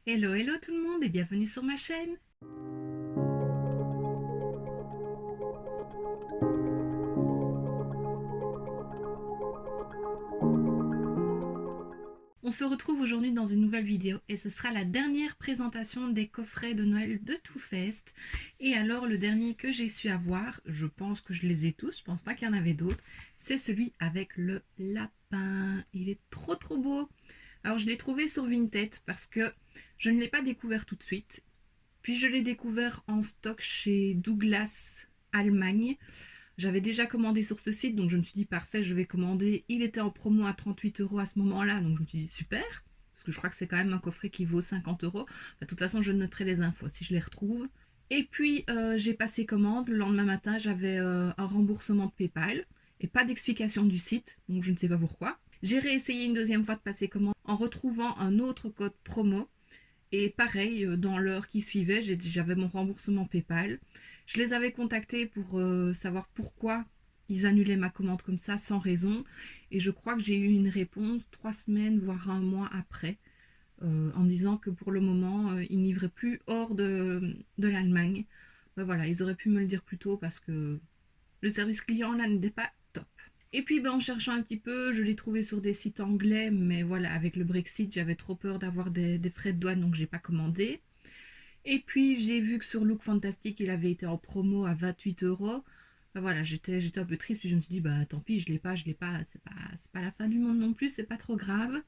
Hello, hello tout le monde et bienvenue sur ma chaîne. On se retrouve aujourd'hui dans une nouvelle vidéo et ce sera la dernière présentation des coffrets de Noël de Too Faced. Et alors le dernier que j'ai su avoir, je pense que je les ai tous, je pense pas qu'il y en avait d'autres, c'est celui avec le lapin. Il est trop beau. Alors je l'ai trouvé sur Vinted parce que je ne l'ai pas découvert tout de suite. Puis je l'ai découvert en stock chez Douglas Allemagne. J'avais déjà commandé sur ce site, donc je me suis dit parfait, je vais commander. Il était en promo à 38 € à ce moment-là, donc je me suis dit super, parce que je crois que c'est quand même un coffret qui vaut 50 €. Enfin, de toute façon, je noterai les infos si je les retrouve. Et puis j'ai passé commande. Le lendemain matin, j'avais un remboursement de PayPal et pas d'explication du site, donc je ne sais pas pourquoi. J'ai réessayé une deuxième fois de passer commande en retrouvant un autre code promo. Et pareil, dans l'heure qui suivait, j'avais mon remboursement PayPal. Je les avais contactés pour savoir pourquoi ils annulaient ma commande comme ça, sans raison. Et je crois que j'ai eu une réponse 3 semaines, voire un mois après, en me disant que pour le moment, ils ne livraient plus hors de l'Allemagne. Ben voilà, ils auraient pu me le dire plus tôt parce que le service client là n'était pas top. Et puis en cherchant un petit peu, je l'ai trouvé sur des sites anglais, mais voilà, avec le Brexit, j'avais trop peur d'avoir des frais de douane, donc j'ai pas commandé. Et puis j'ai vu que sur Look Fantastic, il avait été en promo à 28 €. Ben voilà, j'étais un peu triste, puis je me suis dit, bah tant pis, je l'ai pas, c'est pas la fin du monde non plus, c'est pas trop grave.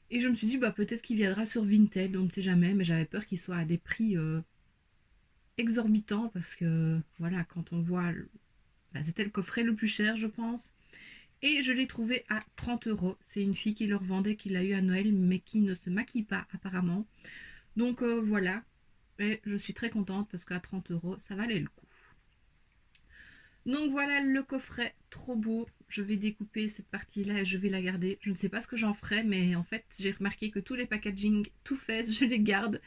Et je me suis dit, bah peut-être qu'il viendra sur Vinted, on ne sait jamais, mais j'avais peur qu'il soit à des prix exorbitants, parce que voilà, quand on voit, bah, c'était le coffret le plus cher, je pense. Et je l'ai trouvé à 30 €. C'est une fille qui le revendait, qui l'a eu à Noël, mais qui ne se maquille pas apparemment. Donc voilà. Et je suis très contente parce qu'à 30 €, ça valait le coup. Donc voilà le coffret, trop beau. Je vais découper cette partie-là et je vais la garder. Je ne sais pas ce que j'en ferai, mais en fait, j'ai remarqué que tous les packaging Too Faced, je les garde.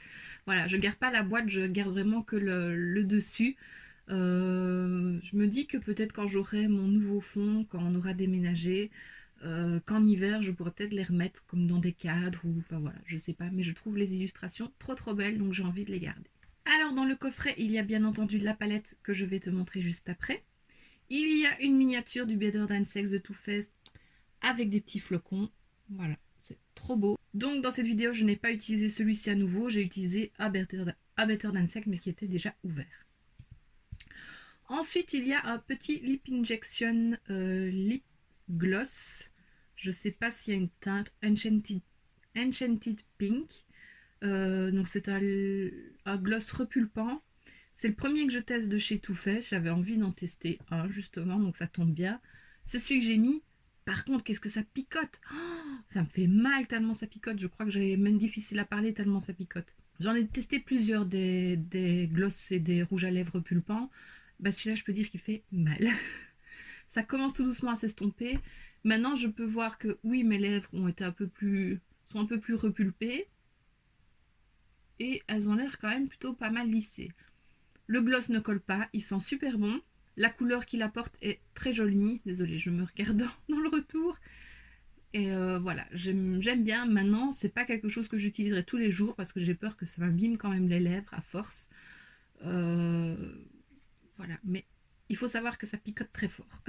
Voilà, je garde pas la boîte, je garde vraiment que le dessus. Je me dis que peut-être quand j'aurai mon nouveau fond, quand on aura déménagé, qu'en hiver, je pourrais peut-être les remettre comme dans des cadres ou enfin voilà, je sais pas, mais je trouve les illustrations trop belles, donc j'ai envie de les garder. Alors dans le coffret, il y a bien entendu la palette que je vais te montrer juste après. Il y a une miniature du Better Than Sex de Too Faced avec des petits flocons. Voilà, c'est trop beau. Donc dans cette vidéo, je n'ai pas utilisé celui-ci à nouveau, j'ai utilisé A Better Than Sex, mais qui était déjà ouvert. Ensuite, il y a un petit Lip Injection Lip Gloss. Je ne sais pas s'il y a une teinte Enchanted Pink. Donc c'est un gloss repulpant. C'est le premier que je teste de chez Too Faced. J'avais envie d'en tester un justement, donc ça tombe bien. C'est celui que j'ai mis. Par contre, qu'est-ce que ça picote, oh, ça me fait mal tellement ça picote. Je crois que j'ai même difficile à parler tellement ça picote. J'en ai testé plusieurs des gloss et des rouges à lèvres repulpants. Bah celui-là, je peux dire qu'il fait mal. Ça commence tout doucement à s'estomper. Maintenant, je peux voir que oui, mes lèvres ont été sont un peu plus repulpées et elles ont l'air quand même plutôt pas mal lissées. Le gloss ne colle pas, il sent super bon. La couleur qu'il apporte est très jolie. Désolée, je me regarde dans le retour. Et voilà, j'aime bien. Maintenant, c'est pas quelque chose que j'utiliserai tous les jours parce que j'ai peur que ça m'abîme quand même les lèvres à force. Euh, voilà, mais il faut savoir que ça picote très fort.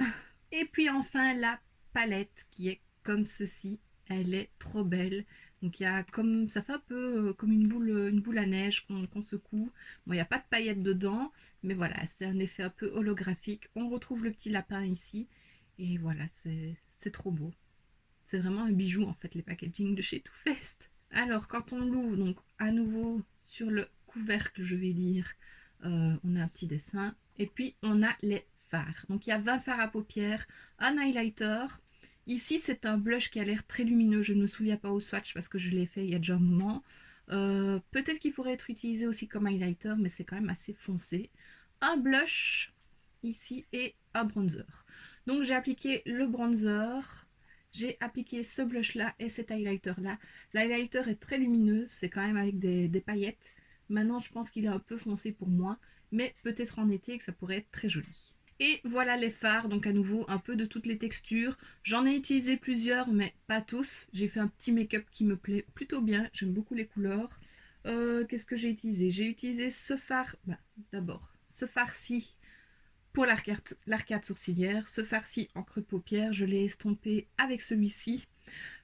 Et puis enfin, la palette qui est comme ceci. Elle est trop belle. Donc il y a comme ça fait un peu comme une boule à neige qu'on secoue. Bon, il n'y a pas de paillettes dedans, mais voilà, c'est un effet un peu holographique. On retrouve le petit lapin ici. Et voilà, c'est trop beau. C'est vraiment un bijou en fait, les packaging de chez Too Faced. Alors quand on l'ouvre, donc à nouveau sur le couvercle, je vais lire, on a un petit dessin. Et puis on a les fards. Donc il y a 20 fards à paupières, un highlighter. Ici c'est un blush qui a l'air très lumineux. Je ne me souviens pas au swatch parce que je l'ai fait il y a déjà un moment. Peut-être qu'il pourrait être utilisé aussi comme highlighter, mais c'est quand même assez foncé. Un blush ici et un bronzer. Donc j'ai appliqué le bronzer. J'ai appliqué ce blush là et cet highlighter là. L'highlighter est très lumineux, c'est quand même avec des paillettes. Maintenant je pense qu'il est un peu foncé pour moi, mais peut-être en été que ça pourrait être très joli. Et voilà les fards, donc à nouveau un peu de toutes les textures. J'en ai utilisé plusieurs mais pas tous. J'ai fait un petit make-up qui me plaît plutôt bien, j'aime beaucoup les couleurs. Qu'est-ce que j'ai utilisé? J'ai utilisé ce fard, bah, d'abord, ce farci pour l'arcade sourcilière, ce farci en creux de paupière, je l'ai estompé avec celui-ci.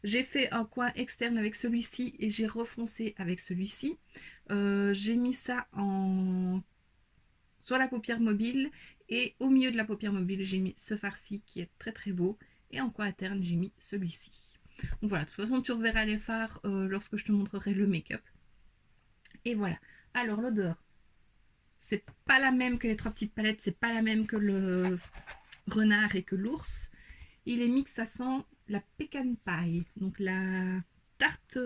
J'ai fait un coin externe avec celui-ci et j'ai refoncé avec celui-ci. J'ai mis ça sur la paupière mobile et au milieu de la paupière mobile, j'ai mis ce farci qui est très très beau et en coin interne, j'ai mis celui-ci. Donc voilà, de toute façon, tu reverras les fards lorsque je te montrerai le make-up. Et voilà. Alors l'odeur, c'est pas la même que les trois petites palettes, c'est pas la même que le renard et que l'ours. Il est mix, ça sent la pecan pie, donc la tarte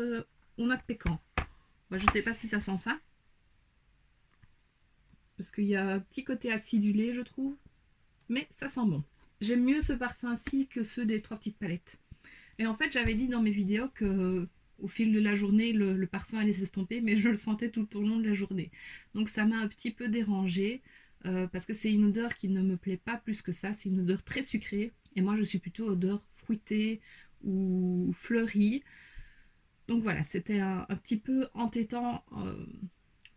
aux noix de pécan. Moi, je sais pas si ça sent ça, parce qu'il y a un petit côté acidulé, je trouve, mais ça sent bon. J'aime mieux ce parfum-ci que ceux des trois petites palettes. Et en fait, j'avais dit dans mes vidéos que au fil de la journée, le parfum allait s'estomper, mais je le sentais tout au long de la journée. Donc ça m'a un petit peu dérangée, parce que c'est une odeur qui ne me plaît pas plus que ça. C'est une odeur très sucrée. Et moi, je suis plutôt odeur fruitée ou fleurie. Donc voilà, c'était un petit peu entêtant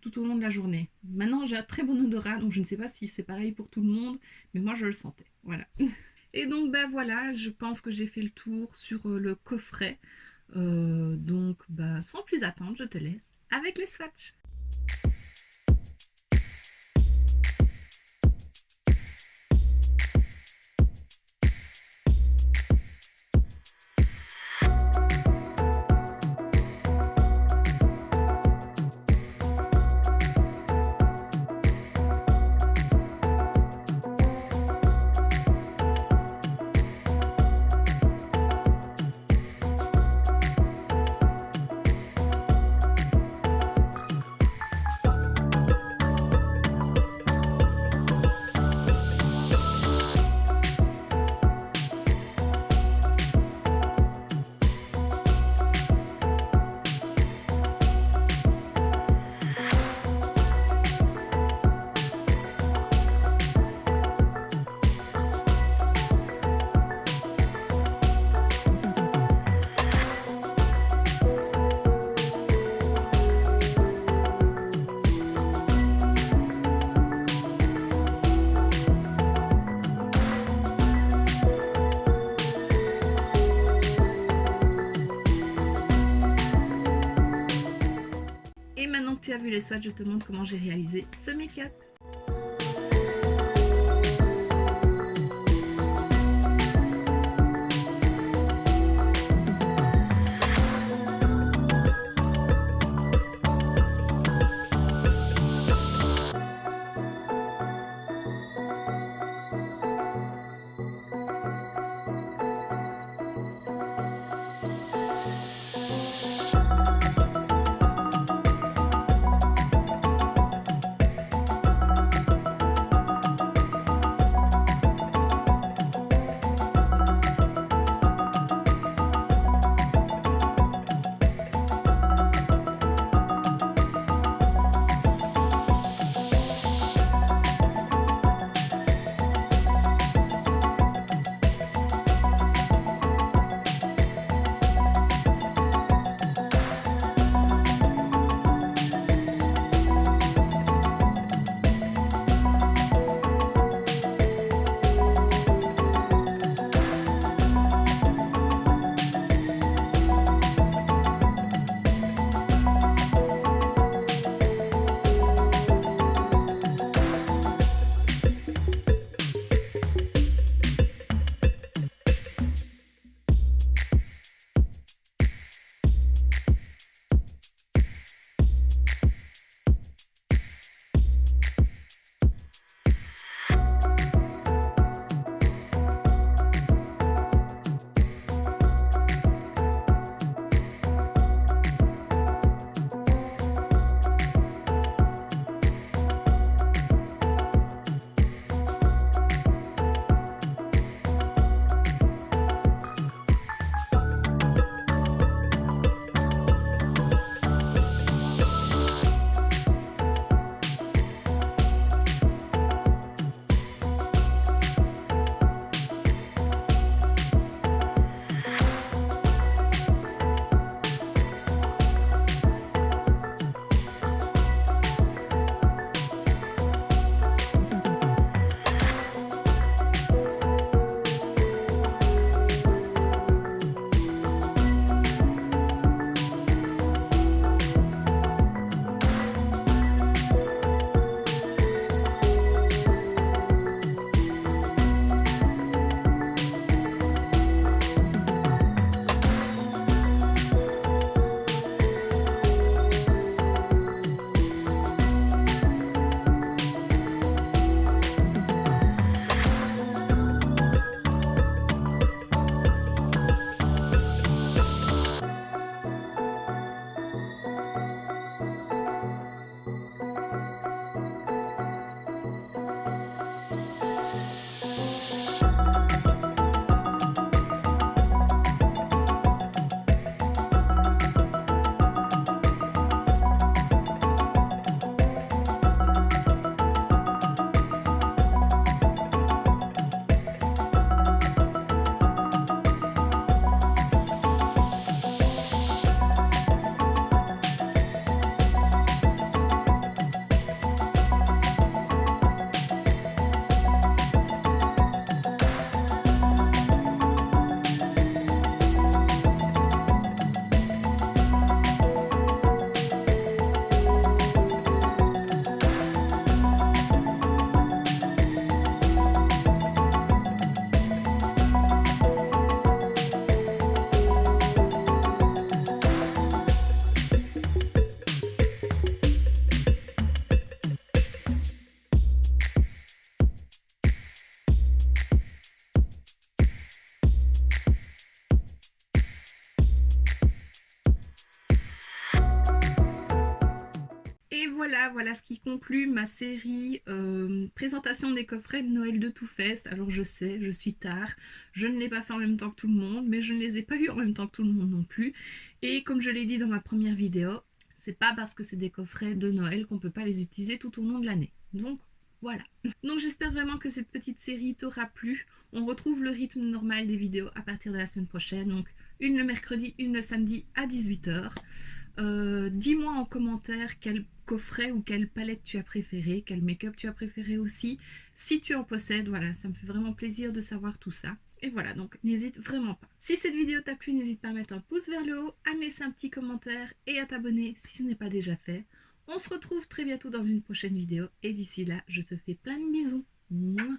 tout au long de la journée. Maintenant, j'ai un très bon odorat, donc je ne sais pas si c'est pareil pour tout le monde, mais moi, je le sentais. Voilà. Et donc ben voilà, je pense que j'ai fait le tour sur le coffret. Donc ben, sans plus attendre, je te laisse avec les swatchs. Et maintenant que tu as vu les swatchs, je te montre comment j'ai réalisé ce make-up. Et voilà, voilà ce qui conclut ma série présentation des coffrets de Noël de Too Faced. Alors je sais, je suis tard, je ne l'ai pas fait en même temps que tout le monde, mais je ne les ai pas eu en même temps que tout le monde non plus. Et comme je l'ai dit dans ma première vidéo, c'est pas parce que c'est des coffrets de Noël qu'on peut pas les utiliser tout au long de l'année. Donc voilà. Donc j'espère vraiment que cette petite série t'aura plu. On retrouve le rythme normal des vidéos à partir de la semaine prochaine. Donc une le mercredi, une le samedi à 18h. Dis-moi en commentaire quel coffret ou quelle palette tu as préféré, quel make-up tu as préféré aussi. Si tu en possèdes, voilà, ça me fait vraiment plaisir de savoir tout ça. Et voilà, donc n'hésite vraiment pas. Si cette vidéo t'a plu, n'hésite pas à mettre un pouce vers le haut, à me laisser un petit commentaire et à t'abonner si ce n'est pas déjà fait. On se retrouve très bientôt dans une prochaine vidéo et d'ici là, je te fais plein de bisous. Mouah.